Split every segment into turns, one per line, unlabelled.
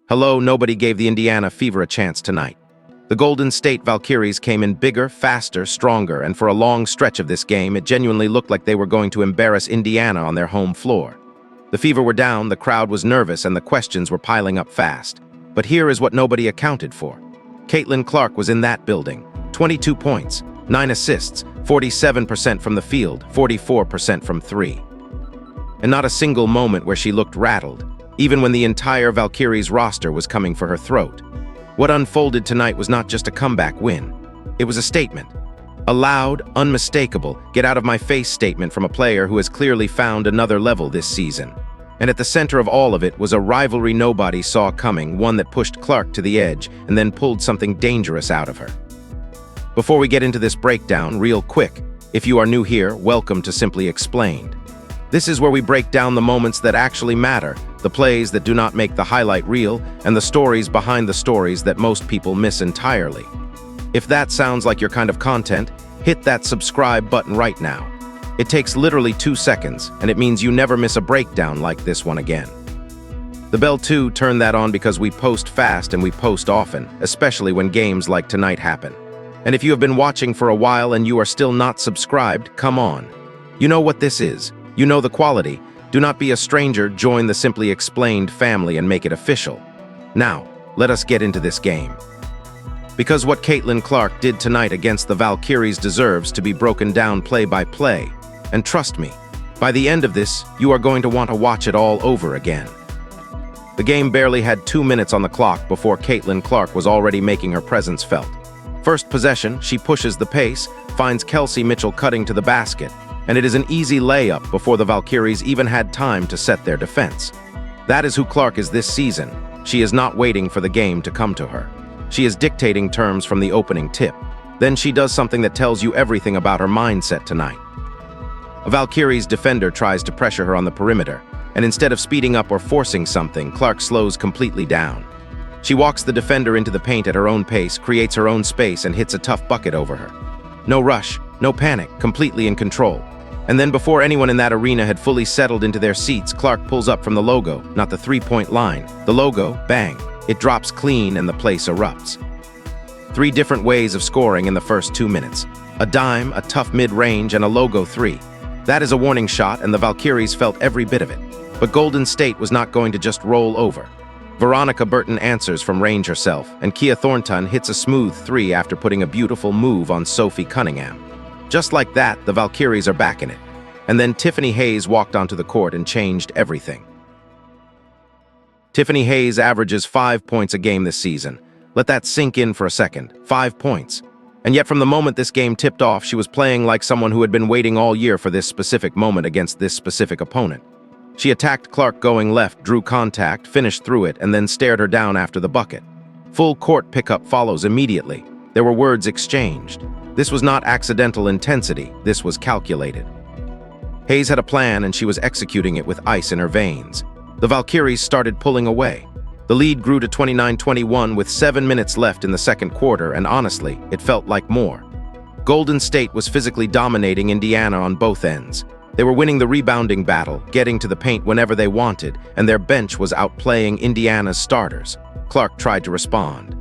Hello, nobody gave the Indiana Fever a chance tonight. The Golden State Valkyries came in bigger, faster, stronger, and for a long stretch of this game, it genuinely looked like they were going to embarrass Indiana on their home floor. The Fever were down, the crowd was nervous, and the questions were piling up fast. But here is what nobody accounted for. Caitlin Clark was in that building. 22 points, 9 assists, 47% from the field, 44% from three. And not a single moment where she looked rattled, even when the entire Valkyries roster was coming for her throat. What unfolded tonight was not just a comeback win. It was a statement. A loud, unmistakable, get-out-of-my-face statement from a player who has clearly found another level this season. And at the center of all of it was a rivalry nobody saw coming, one that pushed Clark to the edge and then pulled something dangerous out of her. Before we get into this breakdown, real quick, if you are new here, welcome to Simply Explained. This is where we break down the moments that actually matter, the plays that do not make the highlight reel, and the stories behind the stories that most people miss entirely. If that sounds like your kind of content, hit that subscribe button right now. It takes literally 2 seconds, and it means you never miss a breakdown like this one again. The Bell 2 turned that on because we post fast and we post often, especially when games like tonight happen. And if you have been watching for a while and you are still not subscribed, come on. You know what this is. You know the quality. Do not be a stranger, join the Simply Explained family and make it official. Now, let us get into this game. Because what Caitlin Clark did tonight against the Valkyries deserves to be broken down play by play. And trust me, by the end of this, you are going to want to watch it all over again. The game barely had 2 minutes on the clock before Caitlin Clark was already making her presence felt. First possession, she pushes the pace, finds Kelsey Mitchell cutting to the basket, and it is an easy layup before the Valkyries even had time to set their defense. That is who Clark is this season. She is not waiting for the game to come to her. She is dictating terms from the opening tip. Then she does something that tells you everything about her mindset tonight. A Valkyries defender tries to pressure her on the perimeter, and instead of speeding up or forcing something, Clark slows completely down. She walks the defender into the paint at her own pace, creates her own space, and hits a tough bucket over her. No rush, no panic, completely in control. And then before anyone in that arena had fully settled into their seats, Clark pulls up from the logo, not the three-point line. The logo, bang, it drops clean and the place erupts. 3 different ways of scoring in the first 2 minutes. A dime, a tough mid-range, and a logo 3. That is a warning shot, and the Valkyries felt every bit of it. But Golden State was not going to just roll over. Veronica Burton answers from range herself, and Kia Thornton hits a smooth 3 after putting a beautiful move on Sophie Cunningham. Just like that, the Valkyries are back in it. And then Tiffany Hayes walked onto the court and changed everything. Tiffany Hayes averages 5 points a game this season. Let that sink in for a second. 5 points. And yet from the moment this game tipped off, she was playing like someone who had been waiting all year for this specific moment against this specific opponent. She attacked Clark going left, drew contact, finished through it, and then stared her down after the bucket. Full court pickup follows immediately. There were words exchanged. This was not accidental intensity, this was calculated. Hayes had a plan and she was executing it with ice in her veins. The Valkyries started pulling away. The lead grew to 29-21 with 7 minutes left in the second quarter, and honestly, it felt like more. Golden State was physically dominating Indiana on both ends. They were winning the rebounding battle, getting to the paint whenever they wanted, and their bench was outplaying Indiana's starters. Clark tried to respond.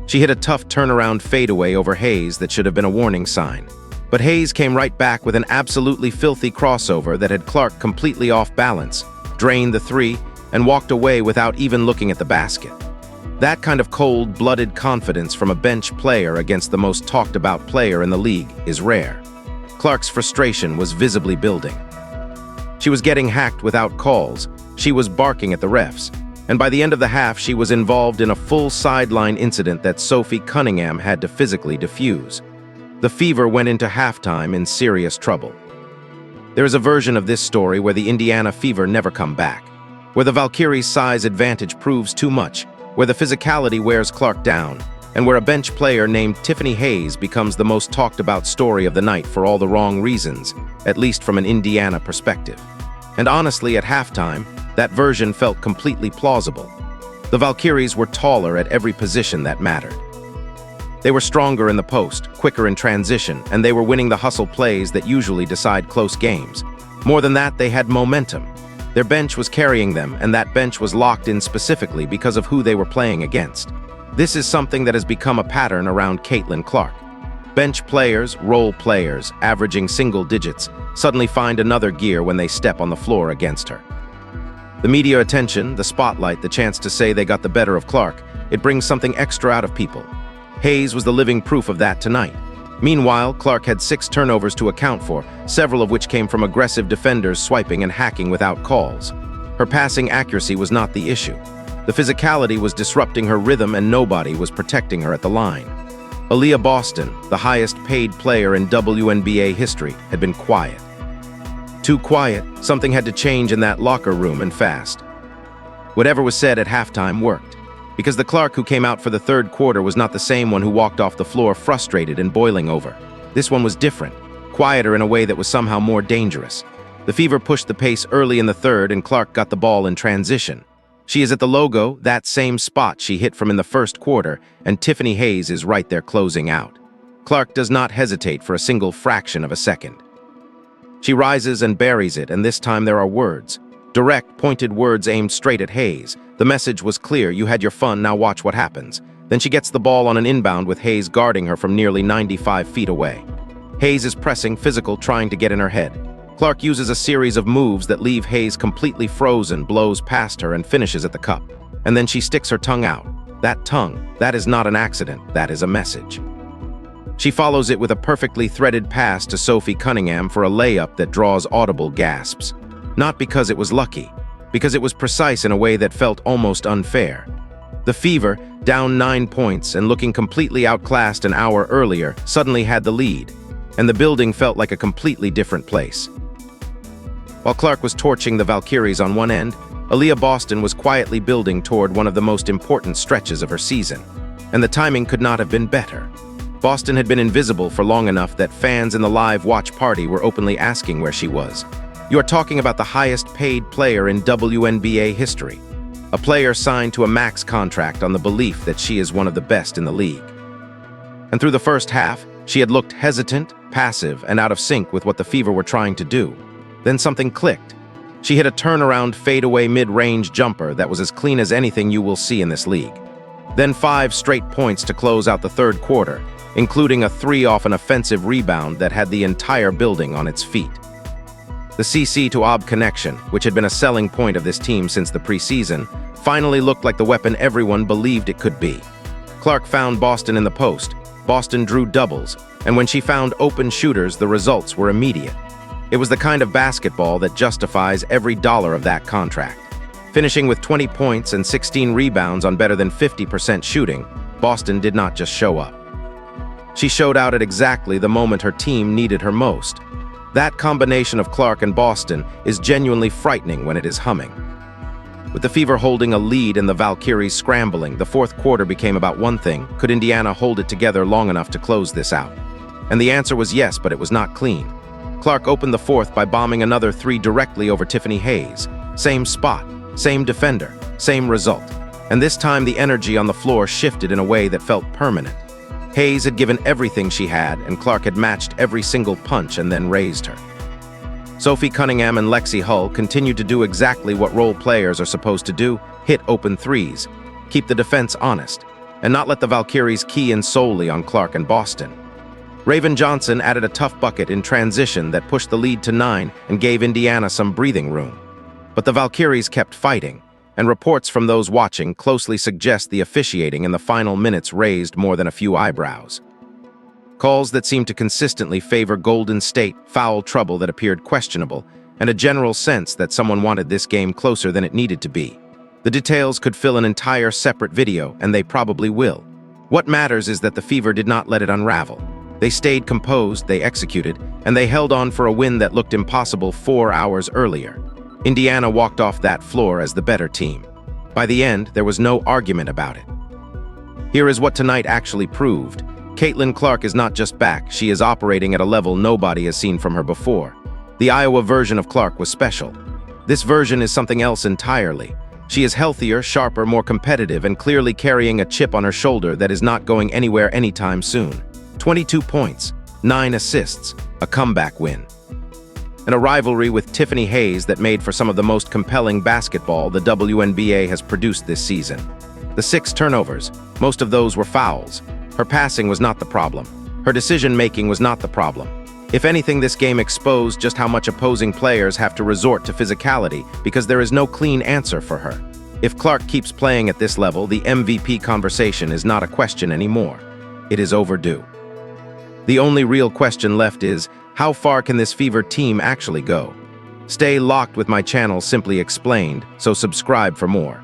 She hit a tough turnaround fadeaway over Hayes that should have been a warning sign. But Hayes came right back with an absolutely filthy crossover that had Clark completely off balance, drained the 3, and walked away without even looking at the basket. That kind of cold-blooded confidence from a bench player against the most talked-about player in the league is rare. Clark's frustration was visibly building. She was getting hacked without calls, she was barking at the refs, and by the end of the half she was involved in a full sideline incident that Sophie Cunningham had to physically defuse. The Fever went into halftime in serious trouble. There is a version of this story where the Indiana Fever never come back, where the Valkyries' size advantage proves too much, where the physicality wears Clark down, and where a bench player named Tiffany Hayes becomes the most talked about story of the night for all the wrong reasons, at least from an Indiana perspective. And honestly, at halftime, that version felt completely plausible. The Valkyries were taller at every position that mattered. They were stronger in the post, quicker in transition, and they were winning the hustle plays that usually decide close games. More than that, they had momentum. Their bench was carrying them, and that bench was locked in specifically because of who they were playing against. This is something that has become a pattern around Caitlin Clark. Bench players, role players, averaging single digits, suddenly find another gear when they step on the floor against her. The media attention, the spotlight, the chance to say they got the better of Clark, it brings something extra out of people. Hayes was the living proof of that tonight. Meanwhile, Clark had 6 turnovers to account for, several of which came from aggressive defenders swiping and hacking without calls. Her passing accuracy was not the issue. The physicality was disrupting her rhythm and nobody was protecting her at the line. Aaliyah Boston, the highest-paid player in WNBA history, had been quiet. Too quiet, something had to change in that locker room and fast. Whatever was said at halftime worked, because the Clark who came out for the third quarter was not the same one who walked off the floor frustrated and boiling over. This one was different, quieter in a way that was somehow more dangerous. The Fever pushed the pace early in the third and Clark got the ball in transition. She is at the logo, that same spot she hit from in the first quarter, and Tiffany Hayes is right there closing out. Clark does not hesitate for a single fraction of a second. She rises and buries it, and this time there are words. Direct, pointed words aimed straight at Hayes. The message was clear: you had your fun, now watch what happens. Then she gets the ball on an inbound with Hayes guarding her from nearly 95 feet away. Hayes is pressing, physical, trying to get in her head. Clark uses a series of moves that leave Hayes completely frozen, blows past her, and finishes at the cup. And then she sticks her tongue out. That tongue, that is not an accident, that is a message. She follows it with a perfectly threaded pass to Sophie Cunningham for a layup that draws audible gasps. Not because it was lucky, because it was precise in a way that felt almost unfair. The Fever, down 9 points and looking completely outclassed an hour earlier, suddenly had the lead, and the building felt like a completely different place. While Clark was torching the Valkyries on one end, Aaliyah Boston was quietly building toward one of the most important stretches of her season, and the timing could not have been better. Boston had been invisible for long enough that fans in the live watch party were openly asking where she was. You are talking about the highest-paid player in WNBA history, a player signed to a max contract on the belief that she is one of the best in the league. And through the first half, she had looked hesitant, passive, and out of sync with what the Fever were trying to do. Then something clicked. She hit a turnaround fadeaway mid-range jumper that was as clean as anything you will see in this league. Then 5 straight points to close out the third quarter, including a 3 off an offensive rebound that had the entire building on its feet. The CC to OB connection, which had been a selling point of this team since the preseason, finally looked like the weapon everyone believed it could be. Clark found Boston in the post. Boston drew doubles, and when she found open shooters, the results were immediate. It was the kind of basketball that justifies every dollar of that contract. Finishing with 20 points and 16 rebounds on better than 50% shooting, Boston did not just show up. She showed out at exactly the moment her team needed her most. That combination of Clark and Boston is genuinely frightening when it is humming. With the Fever holding a lead and the Valkyries scrambling, the fourth quarter became about one thing: could Indiana hold it together long enough to close this out? And the answer was yes, but it was not clean. Clark opened the fourth by bombing another 3 directly over Tiffany Hayes. Same spot, same defender, same result. And this time the energy on the floor shifted in a way that felt permanent. Hayes had given everything she had, and Clark had matched every single punch and then raised her. Sophie Cunningham and Lexi Hull continued to do exactly what role players are supposed to do: hit open threes, keep the defense honest, and not let the Valkyries key in solely on Clark and Boston. Raven Johnson added a tough bucket in transition that pushed the lead to 9 and gave Indiana some breathing room. But the Valkyries kept fighting, and reports from those watching closely suggest the officiating in the final minutes raised more than a few eyebrows. Calls that seemed to consistently favor Golden State, foul trouble that appeared questionable, and a general sense that someone wanted this game closer than it needed to be. The details could fill an entire separate video, and they probably will. What matters is that the Fever did not let it unravel. They stayed composed, they executed, and they held on for a win that looked impossible 4 hours earlier. Indiana walked off that floor as the better team. By the end, there was no argument about it. Here is what tonight actually proved. Caitlin Clark is not just back, she is operating at a level nobody has seen from her before. The Iowa version of Clark was special. This version is something else entirely. She is healthier, sharper, more competitive, and clearly carrying a chip on her shoulder that is not going anywhere anytime soon. 22 points, 9 assists, a comeback win. and a rivalry with Tiffany Hayes that made for some of the most compelling basketball the WNBA has produced this season. The 6 turnovers, most of those were fouls. Her passing was not the problem. Her decision-making was not the problem. If anything, this game exposed just how much opposing players have to resort to physicality because there is no clean answer for her. If Clark keeps playing at this level, the MVP conversation is not a question anymore. It is overdue. The only real question left is, how far can this Fever team actually go? Stay locked with my channel Simply Explained, so subscribe for more.